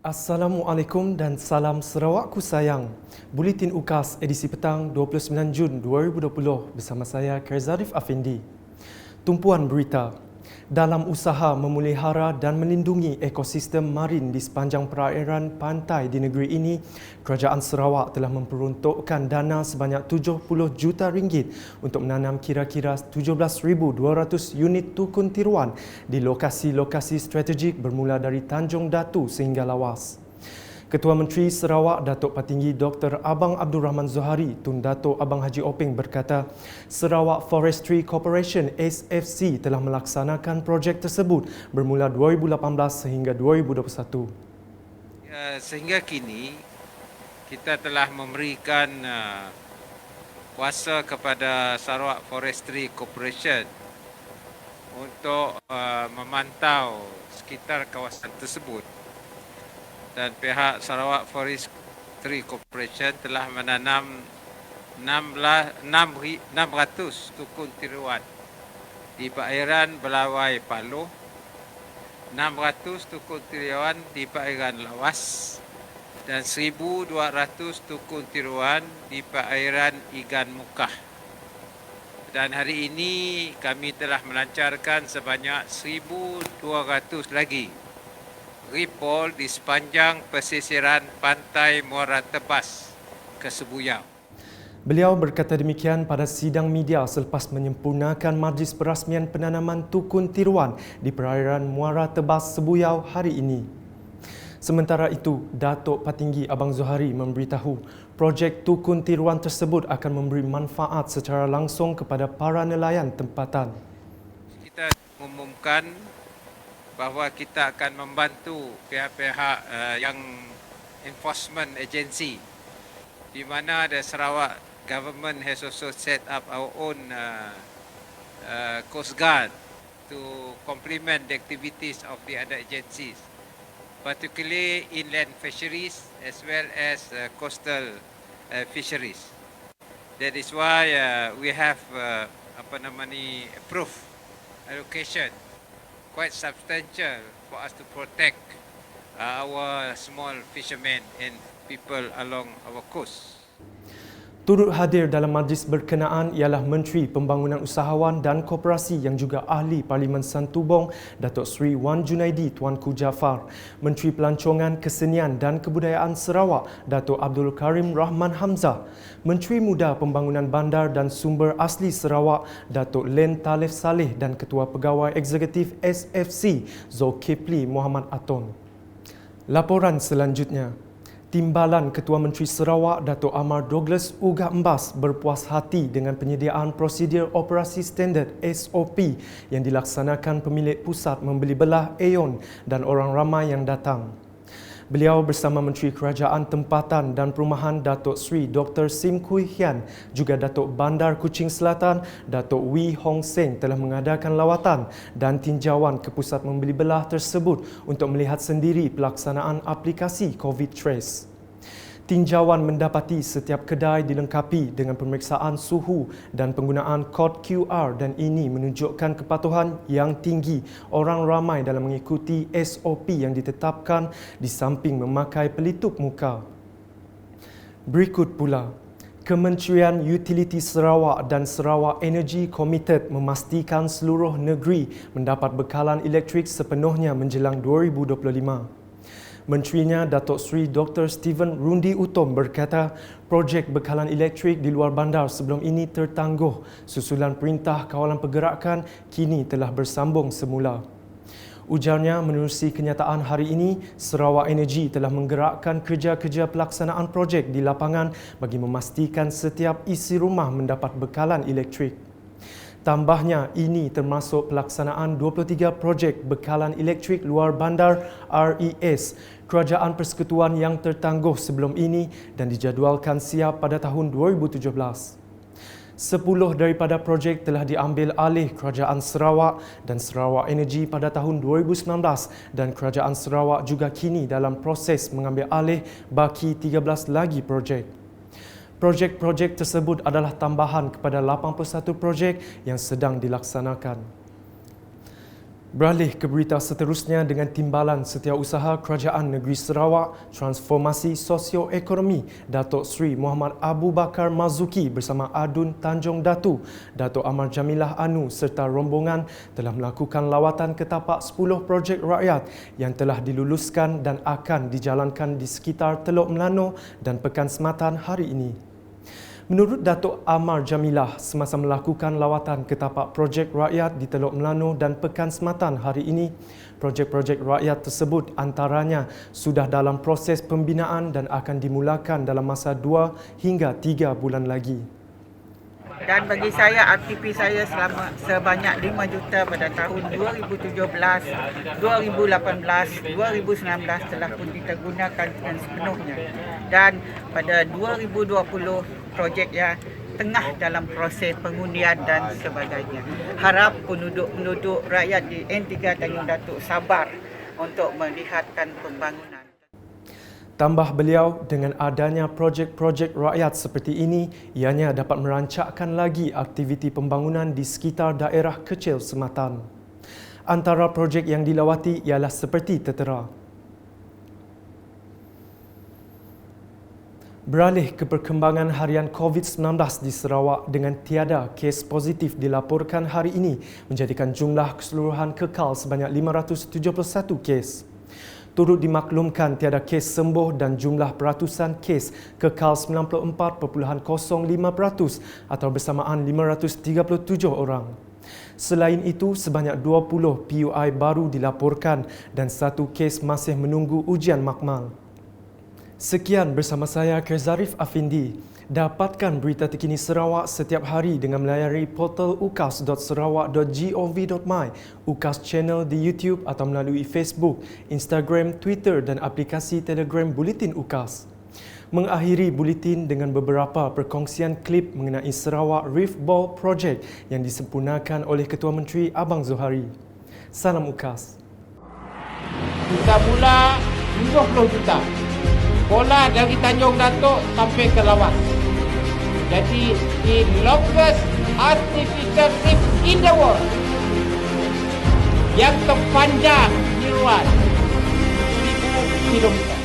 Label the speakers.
Speaker 1: Assalamualaikum dan salam Sarawakku sayang. Buletin UKAS edisi petang 29 Jun 2020 bersama saya Karzarif Afindi. Tumpuan berita. Dalam usaha memelihara dan melindungi ekosistem marin di sepanjang perairan pantai di negeri ini, Kerajaan Sarawak telah memperuntukkan dana sebanyak 70 juta ringgit untuk menanam kira-kira 17,200 unit tukun tiruan di lokasi-lokasi strategik bermula dari Tanjung Datu sehingga Lawas. Ketua Menteri Sarawak Datuk Patinggi Dr. Abang Abdul Rahman Zohari Tun Datuk Abang Haji Openg berkata, Sarawak Forestry Corporation SFC telah melaksanakan projek tersebut bermula 2018 sehingga 2021.
Speaker 2: Sehingga kini kita telah memberikan kuasa kepada Sarawak Forestry Corporation untuk memantau sekitar kawasan tersebut. Dan pihak Sarawak Forestry Corporation telah menanam 600 tukun tiruan di perairan Belawai Paloh, 600 tukun tiruan di perairan Lawas dan 1,200 tukun tiruan di perairan Igan Mukah. Dan hari ini kami telah melancarkan sebanyak 1,200 lagi ripol di sepanjang pesisiran pantai Muara Tebas ke Sebuyau.
Speaker 1: Beliau berkata demikian pada sidang media selepas menyempurnakan majlis perasmian penanaman tukun tiruan di perairan Muara Tebas Sebuyau hari ini. Sementara itu, Datuk Patinggi Abang Zohari memberitahu projek tukun tiruan tersebut akan memberi manfaat secara langsung kepada para nelayan tempatan.
Speaker 2: Kita mengumumkan bahawa kita akan membantu pihak-pihak yang enforcement agency, di mana the Sarawak government has also set up our own Coast Guard to complement the activities of the other agencies, particularly inland fisheries as well as coastal fisheries. That is why we have approved allocation quite substantial for us to protect our small fishermen and people along our coast.
Speaker 1: Turut hadir dalam majlis berkenaan ialah Menteri Pembangunan Usahawan dan Koperasi yang juga Ahli Parlimen Santubong, Datuk Seri Wan Junaidi Tuanku Jaafar, Menteri Pelancongan, Kesenian dan Kebudayaan Sarawak, Datuk Abdul Karim Rahman Hamzah, Menteri Muda Pembangunan Bandar dan Sumber Asli Sarawak, Datuk Len Talif Saleh dan Ketua Pegawai Eksekutif SFC, Zulkifli Muhammad Aton. Laporan selanjutnya. Timbalan Ketua Menteri Sarawak Datuk Amar Douglas Ugah Embas berpuas hati dengan penyediaan prosedur operasi standard SOP yang dilaksanakan pemilik pusat membeli belah Aeon dan orang ramai yang datang. Beliau bersama Menteri Kerajaan Tempatan dan Perumahan Datuk Seri Dr. Sim Kui Hian, juga Datuk Bandar Kuching Selatan Datuk Wee Hong Seng telah mengadakan lawatan dan tinjauan ke pusat membeli belah tersebut untuk melihat sendiri pelaksanaan aplikasi COVID Trace. Tinjauan mendapati setiap kedai dilengkapi dengan pemeriksaan suhu dan penggunaan kod QR dan ini menunjukkan kepatuhan yang tinggi orang ramai dalam mengikuti SOP yang ditetapkan di samping memakai pelitup muka. Berikut pula, Kementerian Utiliti Sarawak dan Sarawak Energy Committed memastikan seluruh negeri mendapat bekalan elektrik sepenuhnya menjelang 2025. Menterinya Datuk Seri Dr. Steven Rundi Utom berkata projek bekalan elektrik di luar bandar sebelum ini tertangguh susulan Perintah Kawalan Pergerakan kini telah bersambung semula. Ujarnya menerusi kenyataan hari ini, Sarawak Energy telah menggerakkan kerja-kerja pelaksanaan projek di lapangan bagi memastikan setiap isi rumah mendapat bekalan elektrik. Tambahnya, ini termasuk pelaksanaan 23 projek bekalan elektrik luar bandar RES, Kerajaan Persekutuan yang tertangguh sebelum ini dan dijadualkan siap pada tahun 2017. 10 daripada projek telah diambil alih Kerajaan Sarawak dan Sarawak Energy pada tahun 2019 dan Kerajaan Sarawak juga kini dalam proses mengambil alih baki 13 lagi projek. Projek-projek tersebut adalah tambahan kepada 81 projek yang sedang dilaksanakan. Beralih ke berita seterusnya dengan Timbalan Setiausaha Kerajaan Negeri Sarawak Transformasi Sosioekonomi Datuk Seri Muhammad Abu Bakar Mazuki bersama Adun Tanjung Datu, Datuk Amar Jamilah Anu serta rombongan telah melakukan lawatan ke tapak 10 projek rakyat yang telah diluluskan dan akan dijalankan di sekitar Teluk Melano dan Pekan Sematan hari ini. Menurut Datuk Amar Jamilah, semasa melakukan lawatan ke tapak projek rakyat di Teluk Melano dan Pekan Sematan hari ini, projek-projek rakyat tersebut antaranya sudah dalam proses pembinaan dan akan dimulakan dalam masa 2 hingga 3 bulan lagi.
Speaker 3: Dan bagi saya, RTP saya sebanyak 5 juta pada tahun 2017, 2018, 2019 telah pun digunakan dengan sepenuhnya. Dan pada 2020, projek yang tengah dalam proses pengundian dan sebagainya. Harap penduduk rakyat di N3 Tanjung Datuk sabar untuk melihatkan pembangunan.
Speaker 1: Tambah beliau, dengan adanya projek-projek rakyat seperti ini, ianya dapat merancakkan lagi aktiviti pembangunan di sekitar daerah kecil Sematan. Antara projek yang dilawati ialah seperti tertera. Beralih ke perkembangan harian COVID-19 di Sarawak dengan tiada kes positif dilaporkan hari ini menjadikan jumlah keseluruhan kekal sebanyak 571 kes. Turut dimaklumkan tiada kes sembuh dan jumlah peratusan kes kekal 94.05% atau bersamaan 537 orang. Selain itu, sebanyak 20 PUI baru dilaporkan dan 1 kes masih menunggu ujian makmal. Sekian bersama saya Kerzarif Afindi. Dapatkan berita terkini Sarawak setiap hari dengan melayari portal ukas.sarawak.gov.my, UKAS Channel di YouTube atau melalui Facebook, Instagram, Twitter dan aplikasi Telegram Buletin UKAS. Mengakhiri buletin dengan beberapa perkongsian klip mengenai Sarawak Reef Ball Project yang disempurnakan oleh Ketua Menteri Abang Zohari. Salam UKAS.
Speaker 4: Kita mula 20 juta. Bola dari Tanjung Datuk sampai ke lawas. Jadi, the longest artificial reef in the world. Yang terpanjang di luar 1,000 kilometer.